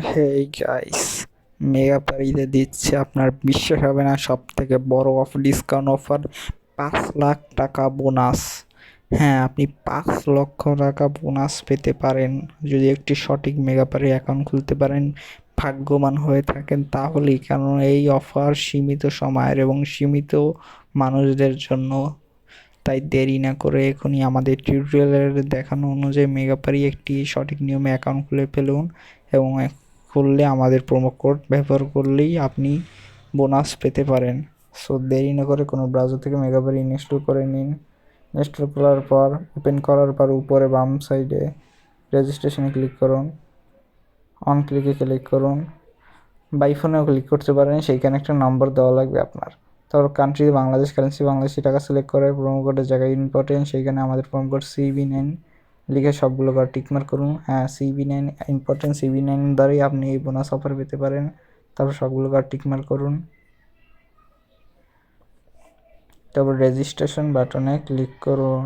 Hey guys, mega পারিতে দিচ্ছে আপনার বিশ্বাস হবে না, সব থেকে বড় ডিসকাউন্ট অফার, 5 লাখ টাকা বোনাস। হ্যাঁ, আপনি 5 লক্ষ টাকা বোনাস পেতে পারেন যদি একটি সঠিক মেগা পারি অ্যাকাউন্ট খুলতে পারেন, ভাগ্যবান হয়ে থাকেন তাহলেই। কারণ এই অফার সীমিত সময়ের এবং সীমিত মানুষদের জন্য। তাই দেরি না করে এখনই আমাদের টিউটোরিয়ালের দেখানো অনুযায়ী মেগা পারি একটি সঠিক নিয়মে অ্যাকাউন্ট খুলে ফেলুন এবং খুললে আমাদের প্রোমো কোড ব্যবহার করলেই আপনি বোনাস পেতে পারেন। সো দেরি না করে কোনো ব্রাউজার থেকে মেগা পারি ইনস্টল করে নিন। ইনস্টল করার পর ওপেন করার পর উপরে বাম সাইডে রেজিস্ট্রেশনে ক্লিক করুন, অন ক্লিকে ক্লিক করুন। বাই ফোনেও ক্লিক করতে পারেন, সেইখানে একটা নম্বর দেওয়া লাগবে আপনার। তারপর কান্ট্রি বাংলাদেশ, কারেন্সি বাংলাদেশি টাকা সিলেক্ট করে প্রোমো কোডের জায়গায় ইম্পর্টেন্ট, সেইখানে আমাদের প্রোমো কোড CB9 লিখে সবগুলো করে টিকমার্ক করুন। হ্যাঁ, CB9 ইম্পর্টেন্ট, CB9 দ্বারাই আপনি এই বোনাস অফার পেতে পারেন। তারপর সবগুলো করে টিকমার্ক করুন। তারপর রেজিস্ট্রেশন বাটনে ক্লিক করুন।